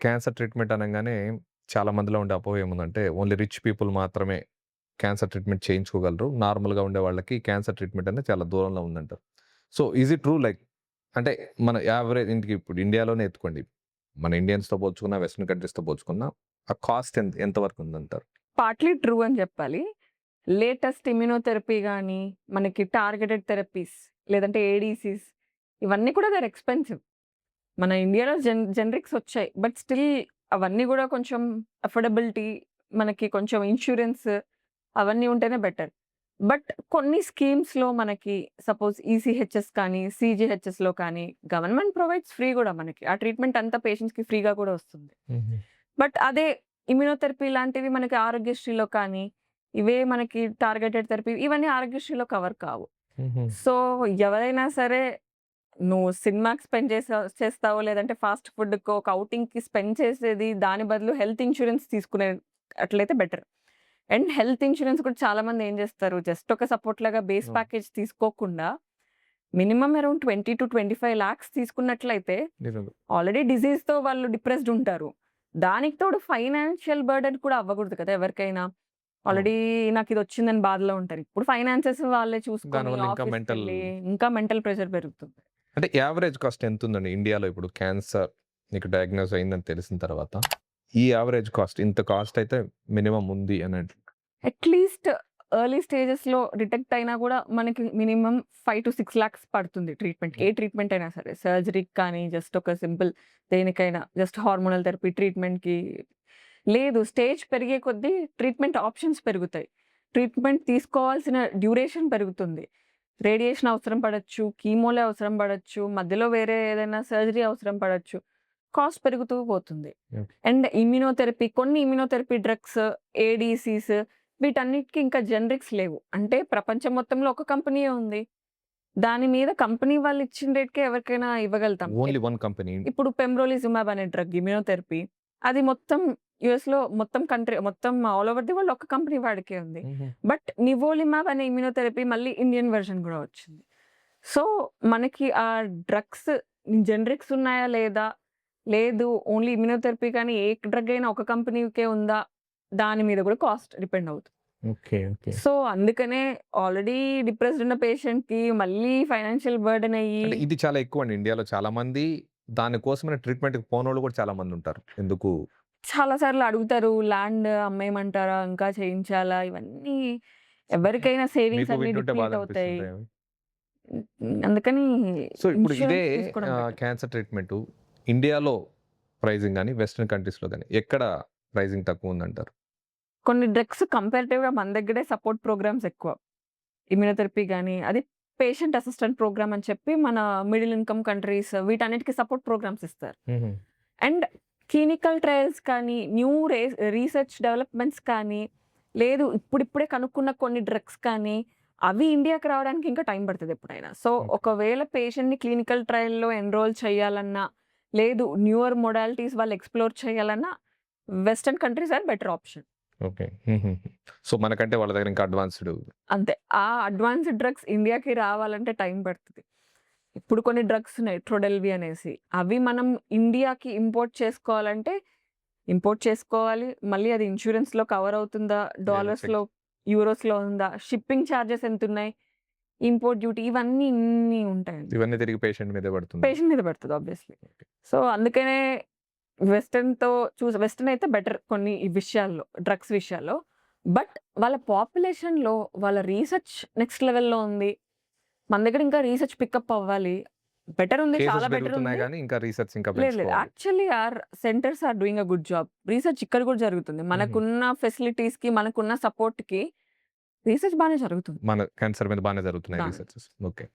Cancer treatment అనంగానే చాలా మందిలో ఉండే అపోహ ఏముందంటే ఓన్లీ రిచ్ పీపుల్ మాత్రమే క్యాన్సర్ ట్రీట్మెంట్ చేయించుకోగలరు. నార్మల్‌గా ఉండే వాళ్ళకి క్యాన్సర్ ట్రీట్మెంట్ అనేది చాలా దూరంలో ఉందంటారు. So, is it true? Like అంటే మన యావరేజ్ ఇంటికి ఇప్పుడు ఇండియాలోనే ఎత్తుకోండి. మన ఇండియన్స్‌తో పోల్చుకున్న, వెస్టర్న్ కంట్రీస్‌తో పోల్చుకున్న ఆ కాస్ట్ ఎంత వరకు ఉందంటారు? పార్ట్‌లీ ట్రూ అని జెప్పాలి. లేటెస్ట్ ఇమ్యునోథెరపీ గాని, మనకి టార్గెటెడ్ థెరపీస్ లేదంటే ఏడీసీస్ ఇవన్నీ కూడా దే ఆర్ ఎక్స్‌పెన్సివ్. మన ఇండియాలో జనరిక్స్ ఒచ్చాయి. బట్ స్టిల్ అవన్నీ గూడా కొంచెం అఫోర్డబిలిటీ మనకి కొంచెం ఇన్స్యూరెన్స్ అవన్నీ ఉంటేనే బెటర్. బట్ కొన్ని స్కీమ్స్‌లో మనకి సపోజ్ ఈసీహెచ్ఎస్ కానీ, సీజీహెచ్ఎస్‌లో కానీ గవర్నమెంట్ ప్రొవైడ్స్ ఫ్రీ గూడా మనకి. ఆ ట్రీట్మెంట్ అంతా పేషెంట్స్‌కి ఫ్రీగా కూడా వస్తుంది. హుహు. బట్ అదే ఇమ్యునోథెరపీ లాంటివి మనకి ఆరోగ్యశ్రీలో కానీ, ఇవే మనకి టార్గెటెడ్ థెరపీ ఇవన్నీ ఆరోగ్యశ్రీలో కవర్ కావు. హుహు. సో, ఎవరైనా సరే నువ్వు సినిమాకి స్పెండ్ చేస్తావో లేదంటే ఫాస్ట్ ఫుడ్‌కో ఒక ఔటింగ్‌కి స్పెండ్ చేసేది దాని బదులు హెల్త్ ఇన్స్యూరెన్స్ తీసుకునే అట్లయితే బెటర్. అండ్ హెల్త్ ఇన్స్యూరెన్స్ కూడా చాలామంది ఏం చేస్తారు జస్ట్ ఒక సపోర్ట్ లాగా బేస్ అవును. ప్యాకేజ్ తీసుకోకుండా మినిమమ్ అరౌండ్ 20-25 లాక్స్ తీసుకున్నట్లయితే నిజంగా. ఆల్రెడీ డిసీజ్‌తో వాళ్ళు డిప్రెస్డ్ ఉంటారు. దానికి తోడు ఫైనాన్షియల్ బర్డెన్ కూడా అవ్వకూడదు కదా! ఎవరికైనా. అవును. ఆల్రెడీ నాకిదొచ్చిందని బాధలో ఉంటారు. ఇప్పుడు ఫైనాన్సెస్ వాళ్ళే చూసుకొని దానివల్ల ఇంకా మెంటల్ ఆఫీస్‌కెళ్ళి ఇంకా మెంటల్ ప్రెషర్ పెరుగుతుంది. అంటే యావరేజ్ కాస్ట్ ఎంతుందండి ఇండియాలో ఇప్పుడు క్యాన్సర్ నీకు డయాగ్నోస్ అయిందని తెలిసిన తర్వాత, ఈ యావరేజ్ కాస్ట్ ఇంత కాస్ట్ అయితే మినిమమ్ ఉంది అని అట్‌లీస్ట్ ఎర్లీ స్టేజెస్‌లో డిటెక్ట్ అయినా గూడా మనకి మినిమమ్ 5-6 లాక్స్ పడుతుంది ట్రీట్మెంట్. ఏ ట్రీట్మెంట్ అయినా సరే. సర్జరీకి కానీ, జస్ట్ ఒక సింపుల్ దేనికైనా జస్ట్ హార్మోనల్ థెరపీ ట్రీట్మెంట్‌కి లేదు స్టేజ్ పెరిగే కొద్దీ ట్రీట్మెంట్ ఆప్షన్స్ పెరుగుతాయి. ట్రీట్మెంట్ తీసుకోవాల్సిన డ్యూరేషన్ పెరుగుతుంది. రేడియేషన్ అవసరం పడొచ్చు, కీమోలే అవసరం పడొచ్చు, మధ్యలో వేరే ఏదైనా సర్జరీ అవసరం పడొచ్చు. కాస్ట్ పెరుగుతూ పోతుంది. ఓకే. అండ్ కొన్ని ఇమ్యునోథెరపీ డ్రగ్స్, ఏడీసీస్ వీటన్నిటికి ఇంకా జనరిక్స్ లేవు. అంటే ప్రపంచం మొత్తంలో ఒక కంపెనీయే ఉంది. దాని మీద కంపెనీ వాళ్ళు ఇచ్చిన రేట్‌కే ఎవరికైనా ఇవ్వగలుగుతాం. Only one company. ఇప్పుడు పెమ్బ్రోలిజుమాబ్ అనే డ్రగ్ ఇమ్యునోథెరపీ అది మొత్తం యూఎస్‌లో మొత్తం మొత్తం ఆల్ ఓవర్ ది వరల్డ్ ఒక కంపెనీ వాడికే ఉంది. హుహు. బట్ నివోలిమాబ్ అనే ఇమ్యునోథెరపీ మళ్ళీ ఇండియన్ వెర్షన్ గూడా వచ్చింది. సో, మనకి ఆ డ్రగ్స్ జనరిక్స్ ఉన్నాయా లేదా? లేదు ఓన్లీ ఇమ్యునోథెరపీ కానీ ఏ డ్రగ్ అయినా ఒక కంపెనీకే ఉందా? దాని మీద గూడా కాస్ట్ డిపెండ్ అవుతుంది. ఓకే. ఓకే. సో, అందుకనే ఆల్రెడీ డిప్రెస్డ్ ఉన్న పేషెంట్‌కి మళ్ళీ ఫైనాన్షియల్ బర్డెన్ అయ్యి అంటే ఇది చాలా ఎక్కువండి ఇండియాలో చాలా మంది దాని కోసమనే ట్రీట్మెంట్‌కి పోనోళ్ళు కూడా చాలా మందుంటారు. ఎందుకు చాలా సార్లు అడుగుతారు. ల్యాండ్ అమ్మేయమంటారా? ఇంకా చేయించాలా? ఇవన్నీ ఎవరికైనా సేవింగ్స్ మీకు అన్నీ వింటుంటే బాధ డిప్లీట్ అవుతాయి. అనిపిస్తుంటాయా అవి? అందుకని సో, ఇప్పుడు ఇదే ఇన్స్యూరెన్స్ తీసుకోవడం బెటర్. క్యాన్సర్ ట్రీట్మెంటు ఇండియాలో ప్రైజింగ్ గాని, వెస్టర్న్ కంట్రీస్‌లో గాని ఎక్కడ ప్రైజింగ్ తక్కువుందంటారు? కొన్ని డ్రగ్స్ కంపారిటివ్‌గా మన దగ్గరే సపోర్ట్ ప్రోగ్రామ్స్ ఎక్కువ. ఇమ్యునోథెరపీ గాని, అది పేషెంట్ అసిస్టెంట్ ప్రోగ్రామ్ అని చెప్పి మన మిడిల్ ఇన్‌కమ్ కంట్రీస్ వీటన్నిటికి సపోర్ట్ ప్రోగ్రామ్స్ ఇస్తారు. హుహు. అండ్ క్లినికల్ ట్రయల్స్ కానీ, న్యూ రీసెర్చ్ డెవలప్‌మెంట్స్ కానీ, లేదు ఇప్పుడిప్పుడే కనుక్కున్న కొన్ని డ్రగ్స్ కానీ, అవి ఇండియాకి రావడానికి ఇంకా టైం పడతది ఎప్పుడైనా. So, okay. ఒకవేళ పేషెంట్‌ని క్లినికల్ ట్రయల్‌లో ఎన్రోల్ చేయాలన్నా, లేదు న్యూయర్ మోడాలిటీస్ వాళ్ళు ఎక్స్‌ప్లోర్ చేయాలన్నా, western countries are better option. Okay. హుహుహు. సో, మనకంటే వాళ్ళ దగ్గర ఇంకా అడ్వాన్స్‌డ్ అంతే. ఆ అడ్వాన్స్‌డ్ డ్రగ్స్ ఇండియాకి రావాలంటే టైం పడతది. ఇప్పుడు కొన్ని డ్రగ్స్ ఉన్నాయి ట్రోడెల్వి అనేసి. అవి మనం ఇండియాకి ఇంపోర్ట్ చేసుకోవాలంటే ఇంపోర్ట్ చేసుకోవాలి. మళ్ళీ అది ఇన్స్యూరెన్స్‌లో కవర్ అవుతుందా? లేదా చెక్ డాలర్స్‌లో, యూరోస్‌లో ఉందా? షిప్పింగ్ చార్జెస్ ఎంతున్నయి? ఇంపోర్ట్ డ్యూటీ ఇవన్నీ ఇన్ని ఉంటాయండి. ఇవన్నీ తిరిగి పేషెంట్ మీదే పడుతుంది. పేషెంట్ మీద పడతది ఆబ్వియస్‌లీ. సో, అందుకనే వెస్టర్న్ అయితే బెటర్ కొన్ని ఈ విషయాల్లో, డ్రగ్స్ విషయాల్లో. బట్ వాళ్ళ పాపులేషన్‌లో వాళ్ళ రీసెర్చ్ నెక్స్ట్ లెవెల్‌లో ఉంది. మన దగ్గర ఇంకా రీసెర్చ్ పికప్ అవ్వాలి. బెటర్ ఉంది. కేసెస్ చాలా బెటర్ పెరుగుతున్నాయి ఉంది. గానీ, ఇంకా రీసెర్చ్ ఇంకా లేదు. పెంచుకోవాలి. Actually centres are doing a good job. Research ఇక్కడ కూడా జరుగుతుంది. హుహు. మనకున్న ఫెసిలిటీస్‌కి, మనకున్న సపోర్ట్‌కి రీసెర్చ్ బానే జరుగుతుంది. మన క్యాన్సర్ మీద బానే జరుగుతున్నాయి బానే. రీసెర్చెస్. ఓకే.